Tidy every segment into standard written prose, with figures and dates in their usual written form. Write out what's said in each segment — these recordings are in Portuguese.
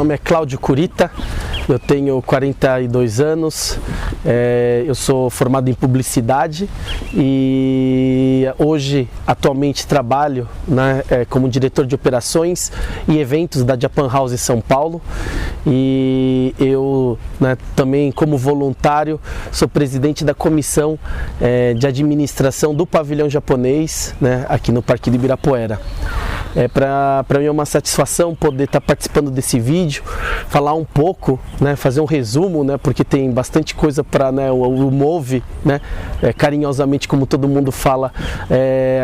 nome é Cláudio Curita, eu tenho 42 anos, eu sou formado em publicidade e hoje, atualmente, trabalho, né, como diretor de operações e eventos da Japan House em São Paulo, e eu, né, também como voluntário sou presidente da comissão de administração do pavilhão japonês, né, aqui no Parque de Ibirapuera. Para mim é uma satisfação poder estar participando desse vídeo, falar um pouco, né, fazer um resumo, né, porque tem bastante coisa para, né, o Move, né, carinhosamente, como todo mundo fala,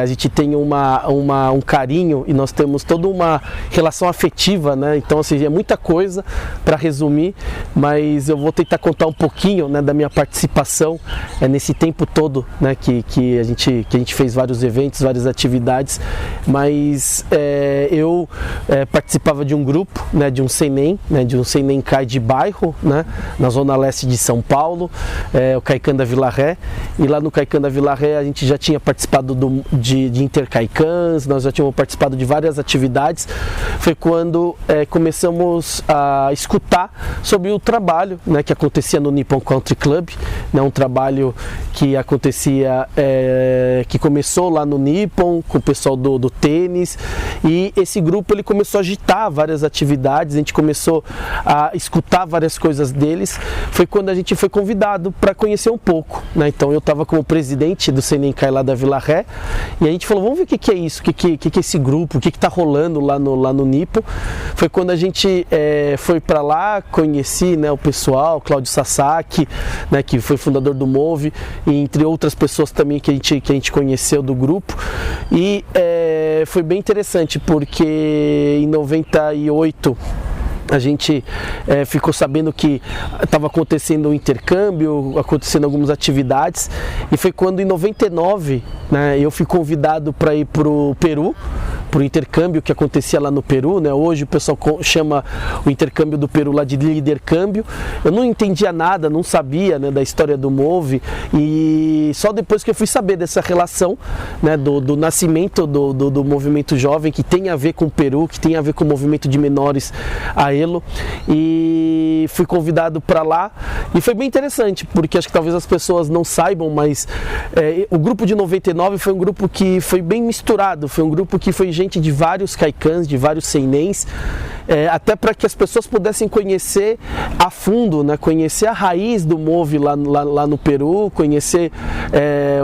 a gente tem um carinho e nós temos toda uma relação afetiva, né, então assim, é muita coisa para resumir, mas eu vou tentar contar um pouquinho, né, da minha participação nesse tempo todo, né, que a gente fez vários eventos, várias atividades, mas eu participava de um grupo, né, de um Seinen, né, de um Senenkai de bairro, né, na zona leste de São Paulo, o Kaikan da Vila Ré, e lá no Kaikan da Vila Ré a gente já tinha participado de Interkaikans, nós já tínhamos participado de várias atividades. Foi quando começamos a escutar sobre o trabalho, né, que acontecia no Nippon Country Club, né, um trabalho que acontecia, que começou lá no Nippon, com o pessoal do tênis, e esse grupo ele começou a agitar várias atividades, a gente começou a escutar várias coisas deles. Foi quando a gente foi convidado para conhecer um pouco, né? Então eu estava como presidente do Senenkai lá da Vila Ré, e a gente falou, vamos ver o que é isso, o que é esse grupo, o que está rolando lá no Nippon. Foi quando a gente foi para lá, conheci, né, o pessoal, Cláudio Sasaki, né, que foi fundador do Move, e entre outras pessoas também que a gente conheceu do grupo, e foi bem interessante, porque em 98 a gente ficou sabendo que estava acontecendo um intercâmbio, acontecendo algumas atividades, e foi quando em 99, né, eu fui convidado para ir para o Peru, para o intercâmbio que acontecia lá no Peru, né? Hoje o pessoal chama o intercâmbio do Peru lá de Lidercâmbio. Eu não entendia nada, não sabia, né, da história do Move, e só depois que eu fui saber dessa relação, né, do nascimento do movimento jovem, que tem a ver com o Peru, que tem a ver com o movimento de menores a Elo, e fui convidado para lá, e foi bem interessante, porque acho que talvez as pessoas não saibam, mas o grupo de 99 foi um grupo que foi bem misturado, foi um grupo que foi gente de vários Kaikans, de vários Seinens, até para que as pessoas pudessem conhecer a fundo, né, conhecer a raiz do Move lá no Peru, conhecer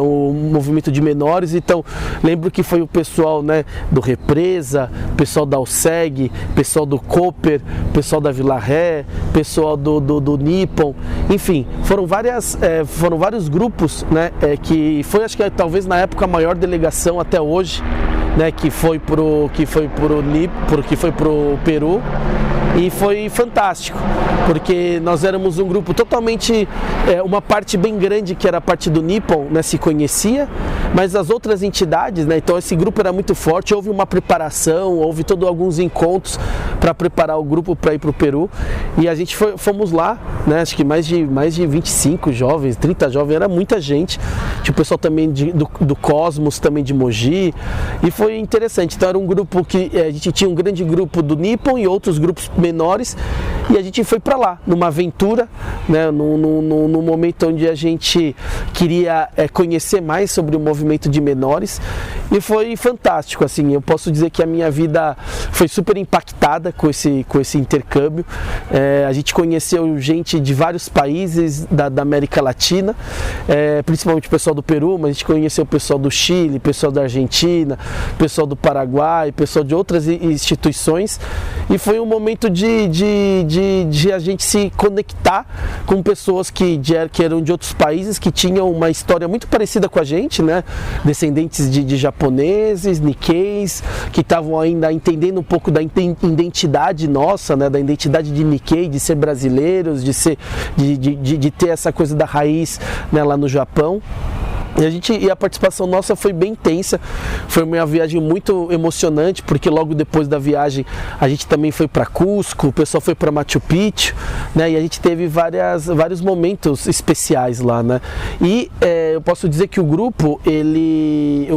o movimento de menores. Então lembro que foi o pessoal, né, do Represa, pessoal da Alseg, pessoal do Cooper, pessoal da Vila Ré, pessoal do Nippon, enfim, foram vários grupos, né, que foi, acho que talvez na época a maior delegação até hoje, né, que foi pro Peru, e foi fantástico, porque nós éramos um grupo totalmente, uma parte bem grande que era a parte do Nippon, né, se conhecia, mas as outras entidades, né, então esse grupo era muito forte, houve uma preparação, houve alguns encontros para preparar o grupo para ir para o Peru, e a gente fomos lá, né, acho que mais de 25 jovens, 30 jovens, era muita gente, tinha o pessoal também do Cosmos, também de Mogi, e foi interessante. Então era um grupo que a gente tinha um grande grupo do Nippon e outros grupos menores, e a gente foi para lá numa aventura, né, num momento onde a gente queria conhecer mais sobre o movimento de menores, e foi fantástico. Assim, eu posso dizer que a minha vida foi super impactada com esse intercâmbio. A gente conheceu gente de vários países da América Latina, principalmente o pessoal do Peru, mas a gente conheceu o pessoal do Chile, pessoal da Argentina, pessoal do Paraguai, pessoal de outras instituições, e foi um momento de a gente se conectar com pessoas que eram de outros países, que tinham uma história muito parecida com a gente, né? Descendentes de japoneses, Nikkeis, que estavam ainda entendendo um pouco da identidade nossa, né? Da identidade de Nikkei, de ser brasileiros, de ter essa coisa da raiz, né, lá no Japão. E a participação nossa foi bem intensa, foi uma viagem muito emocionante, porque logo depois da viagem a gente também foi para Cusco, o pessoal foi para Machu Picchu, né, e a gente teve vários momentos especiais lá, né, e eu posso dizer que o grupo ele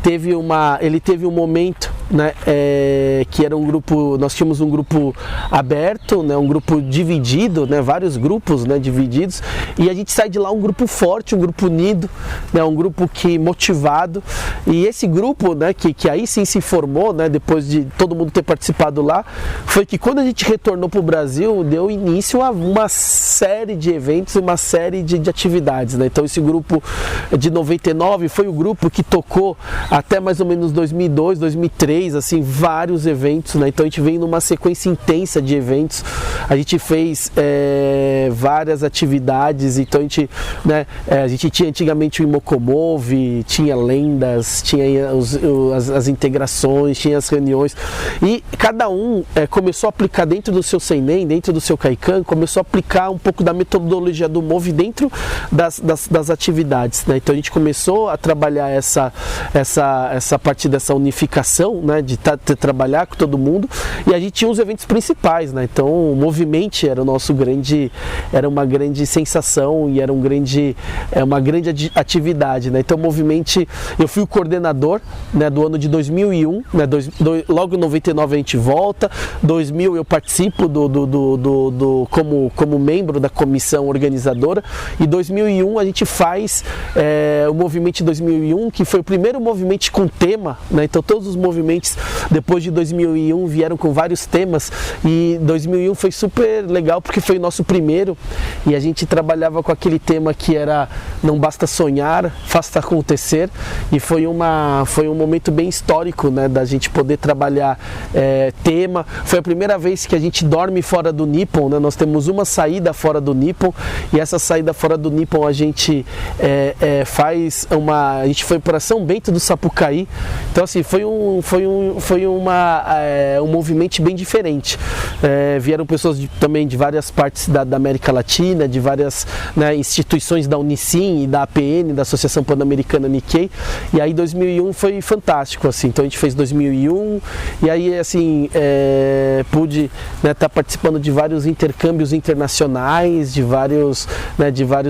teve um momento né, que era um grupo, nós tínhamos um grupo aberto, né, um grupo dividido, né, vários grupos, né, divididos, e a gente sai de lá um grupo forte, um grupo unido, né, um grupo que motivado, e esse grupo, né, que aí sim se formou, né, depois de todo mundo ter participado lá, foi que quando a gente retornou para o Brasil, deu início a uma série de eventos, uma série de atividades, né? Então esse grupo de 99 foi o grupo que tocou até mais ou menos 2002, 2003, assim, vários eventos, né? Então a gente veio numa sequência intensa de eventos, a gente fez várias atividades, então a gente, né, a gente tinha antigamente o Imocomove, tinha lendas, tinha as integrações, tinha as reuniões, e cada um começou a aplicar dentro do seu Seinen, dentro do seu Kaikan, começou a aplicar um pouco da metodologia do Move dentro das atividades, né? Então a gente começou a trabalhar essa parte dessa unificação, né, de trabalhar com todo mundo, e a gente tinha os eventos principais, né? Então o Movimente era uma grande sensação e era uma grande atividade, né? Então o Movimente, eu fui o coordenador, né, do ano de 2001, né, logo em 99 a gente volta, 2000 eu participo como membro da comissão organizadora, e 2001 a gente faz o Movimento 2001, que foi o primeiro movimento com tema, né? Então todos os movimentos depois de 2001 vieram com vários temas, e 2001 foi super legal porque foi o nosso primeiro, e a gente trabalhava com aquele tema que era não basta sonhar, faça acontecer, e foi um momento bem histórico, né, da gente poder trabalhar tema. Foi a primeira vez que a gente dorme fora do Nippon, né? Nós temos uma saída fora do Nippon, e essa saída fora do Nippon a gente a gente foi para São Bento do Sapucaí. Então assim, foi um movimento bem diferente. Vieram pessoas também de várias partes da América Latina, de várias, né, instituições da Unicim e da APN, da Associação Pan-Americana Nikkei, e aí 2001 foi fantástico, assim. Então a gente fez 2001, e aí assim, pude, né, estar participando de vários intercâmbios internacionais, de vários,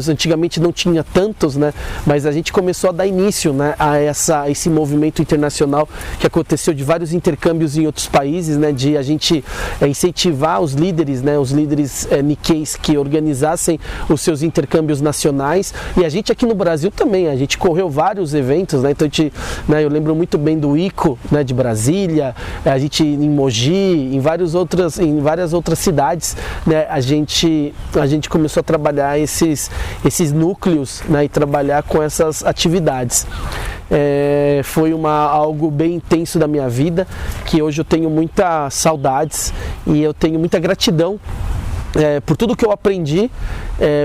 antigamente não tinha tantos, né, mas a gente começou a dar início, né, a esse movimento internacional que aconteceu, de vários intercâmbios em outros países, né, de a gente incentivar os líderes Nikkeis que organizassem os seus intercâmbios nacionais, e a gente aqui no Brasil também, a gente correu vários eventos, né, então a gente, né, eu lembro muito bem do ICO, né, de Brasília, a gente em Mogi, em várias outras cidades, né, a gente começou a trabalhar esses núcleos, né, e trabalhar com essas atividades. Foi algo bem intenso da minha vida, que hoje eu tenho muitas saudades e eu tenho muita gratidão por tudo que eu aprendi,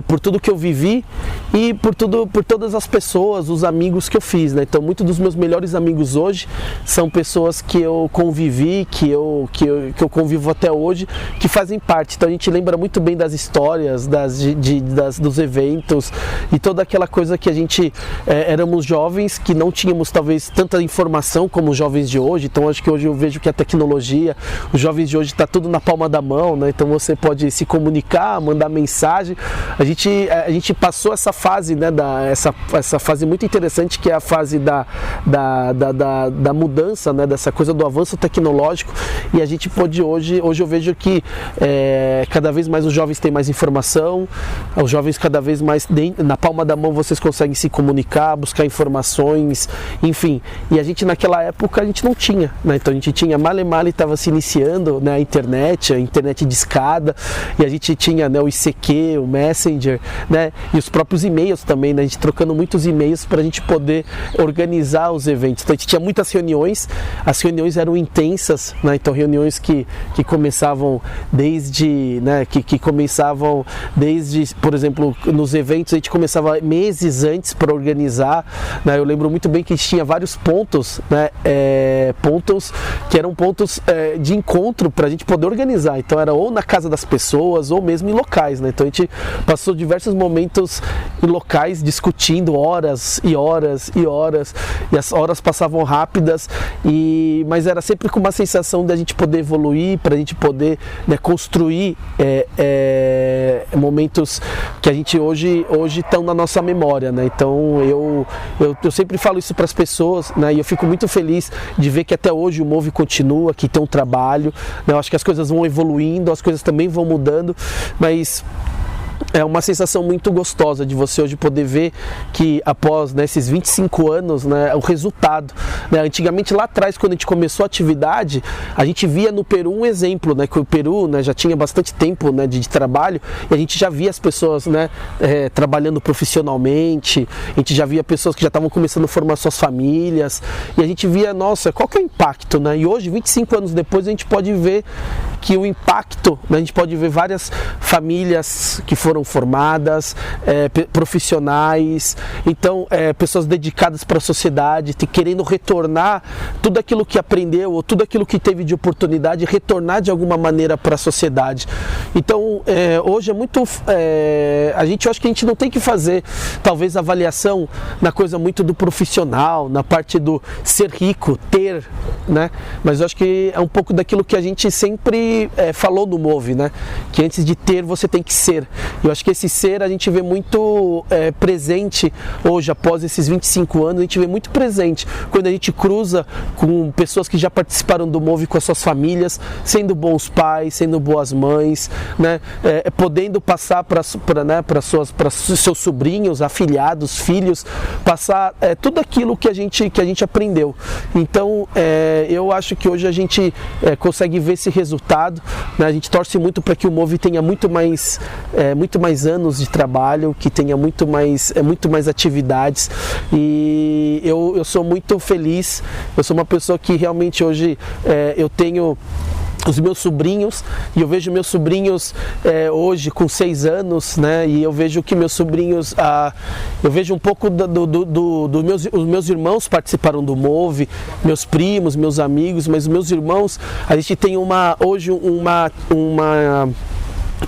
por tudo que eu vivi e por todas as pessoas, os amigos que eu fiz, né? Então, muitos dos meus melhores amigos hoje são pessoas que eu convivi, que eu convivo até hoje, que fazem parte. Então, a gente lembra muito bem das histórias, dos eventos e toda aquela coisa que a gente éramos jovens, que não tínhamos talvez tanta informação como os jovens de hoje. Então, acho que hoje eu vejo que a tecnologia, os jovens de hoje está tudo na palma da mão, né? Então, você pode se comunicar, mandar mensagem. A gente passou essa fase, né, essa fase muito interessante, que é a fase da mudança, né, dessa coisa do avanço tecnológico, e a gente pode hoje eu vejo que cada vez mais os jovens têm mais informação, os jovens cada vez mais na palma da mão vocês conseguem se comunicar, buscar informações, enfim, e a gente naquela época a gente não tinha, né? Então a gente tinha male estava se iniciando, né, a internet de escada, e a gente tinha, né, o ICQ, o Messenger, né, e os próprios e-mails também, né, a gente trocando muitos e-mails para a gente poder organizar os eventos. Então a gente tinha muitas reuniões, as reuniões eram intensas, né, então reuniões que começavam desde, né, que começavam desde, por exemplo, nos eventos a gente começava meses antes para organizar, né, eu lembro muito bem que a gente tinha vários pontos, né, pontos que eram pontos de encontro para a gente poder organizar, então era ou na casa das pessoas ou mesmo em locais, né? Então a gente passou diversos momentos em locais discutindo horas e horas e horas, e as horas passavam rápidas, mas era sempre com uma sensação de a gente poder evoluir, para a gente poder, né, construir momentos que a gente hoje estão na nossa memória, né? Então eu sempre falo isso para as pessoas, né? E eu fico muito feliz de ver que até hoje o Move continua, que tem um trabalho, né? Eu acho que as coisas vão evoluindo, as coisas também vão mudando, mas é uma sensação muito gostosa de você hoje poder ver que após, né, esses 25 anos, né, o resultado, né? Antigamente lá atrás, quando a gente começou a atividade, a gente via no Peru um exemplo, né, que o Peru, né, já tinha bastante tempo, né, de trabalho, e a gente já via as pessoas, né, trabalhando profissionalmente, a gente já via pessoas que já estavam começando a formar suas famílias, e a gente via, nossa, qual que é o impacto, né? E hoje, 25 anos depois, a gente pode ver que o impacto, né, a gente pode ver várias famílias que foram formadas, profissionais, então pessoas dedicadas para a sociedade, querendo retornar tudo aquilo que aprendeu ou tudo aquilo que teve de oportunidade, retornar de alguma maneira para a sociedade. Então hoje é muito, eu acho que a gente não tem que fazer talvez avaliação na coisa muito do profissional, na parte do ser rico, ter, né? Mas eu acho que é um pouco daquilo que a gente sempre falou no Move, né? Que antes de ter você tem que ser. Eu acho que esse ser a gente vê muito presente hoje, após esses 25 anos, a gente vê muito presente quando a gente cruza com pessoas que já participaram do Move com as suas famílias, sendo bons pais, sendo boas mães, né? Podendo passar para seus sobrinhos, afilhados, filhos, passar tudo aquilo que a gente aprendeu. Então eu acho que hoje a gente consegue ver esse resultado, né? A gente torce muito para que o Move tenha muito mais anos de trabalho, que tenha muito mais atividades, e eu sou muito feliz. Eu sou uma pessoa que realmente hoje eu tenho os meus sobrinhos, e eu vejo meus sobrinhos hoje com 6 anos, né? E eu vejo que meus sobrinhos, eu vejo um pouco os meus irmãos participaram do Move, meus primos, meus amigos, mas os meus irmãos, a gente tem hoje uma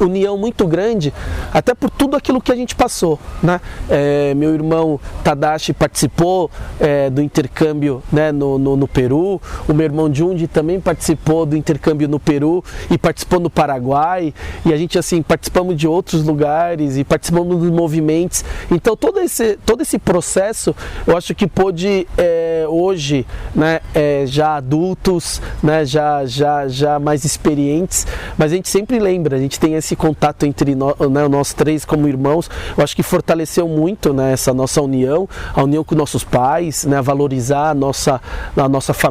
união muito grande, até por tudo aquilo que a gente passou, né? Meu irmão Tadashi participou do intercâmbio, né, no Peru. O meu irmão Jundi também participou do intercâmbio no Peru e participou no Paraguai, e a gente assim participamos de outros lugares e participamos dos movimentos. Então todo esse processo, eu acho que pôde hoje, né, já adultos, né, já mais experientes, mas a gente sempre lembra, a gente tem esse contato entre nós três como irmãos. Eu acho que fortaleceu muito, né, essa nossa união, a união com nossos pais, né, valorizar a nossa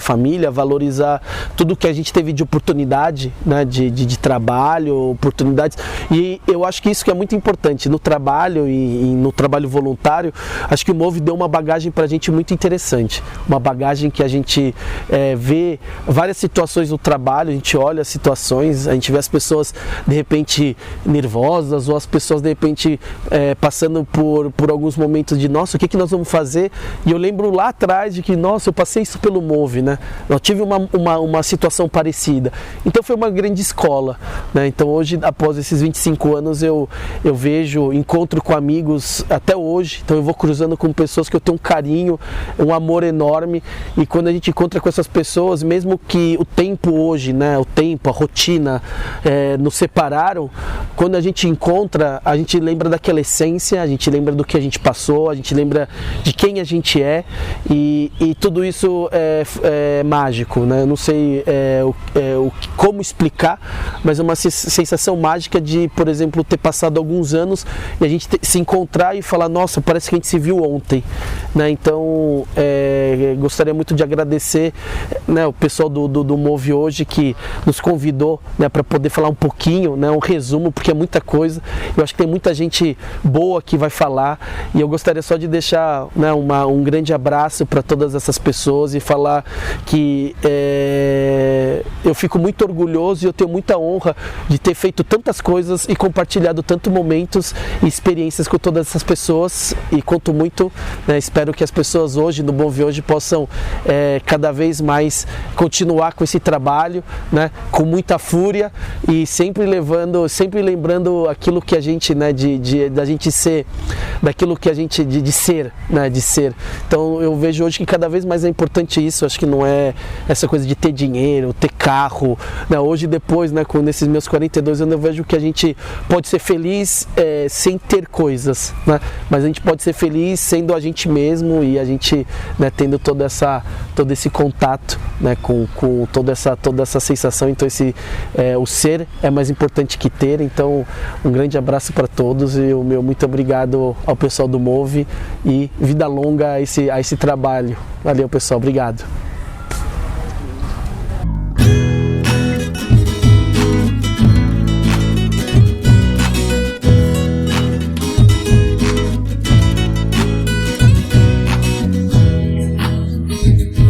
família, valorizar tudo que a gente teve de oportunidade, né, de trabalho, oportunidades. E eu acho que isso que é muito importante no trabalho e no trabalho voluntário. Acho que o Move deu uma bagagem para a gente muito interessante, uma bagagem que a gente vê várias situações no trabalho, a gente olha as situações, a gente vê as pessoas de repente nervosas, ou as pessoas de repente passando por alguns momentos de nossa, o que nós vamos fazer? E eu lembro lá atrás de que, nossa, eu passei isso pelo Move, né? Eu tive uma situação parecida. Então foi uma grande escola, né? Então hoje, após esses 25 anos, eu vejo, encontro com amigos até hoje, então eu vou cruzando com pessoas que eu tenho um carinho, um amor enorme, e quando a gente encontra com essas pessoas, mesmo que o tempo hoje, né, a rotina nos separaram, quando a gente encontra, a gente lembra daquela essência, a gente lembra do que a gente passou, a gente lembra de quem a gente é, e tudo isso é mágico, né? Eu não sei como explicar, mas é uma sensação mágica de, por exemplo, ter passado alguns anos e a gente se encontrar e falar, nossa, parece que a gente se viu ontem, né? Então gostaria muito de agradecer, né, o pessoal do Move hoje, que nos convidou, né, para poder falar um pouquinho, né, um resumo, porque é muita coisa. Eu acho que tem muita gente boa que vai falar, e eu gostaria só de deixar, né, um grande abraço para todas essas pessoas e falar que eu fico muito orgulhoso e eu tenho muita honra de ter feito tantas coisas e compartilhado tantos momentos e experiências com todas essas pessoas, e conto muito, né, espero que as pessoas hoje, no Move hoje, possam cada vez mais continuar com esse trabalho, né, com muita fúria, e sempre lembrando lembrando aquilo que a gente, né, da gente ser, daquilo que a gente, de ser, né, de ser. Então eu vejo hoje que cada vez mais é importante isso, acho que não é essa coisa de ter dinheiro, ter carro, né? Hoje depois, né, nesses meus 42 anos eu vejo que a gente pode ser feliz sem ter coisas, né? Mas a gente pode ser feliz sendo a gente mesmo e a gente, né, tendo todo esse contato, né, com toda essa sensação. Então o ser é mais importante que ter. Então um grande abraço para todos e o meu muito obrigado ao pessoal do Move e vida longa a esse trabalho. Valeu, pessoal, obrigado.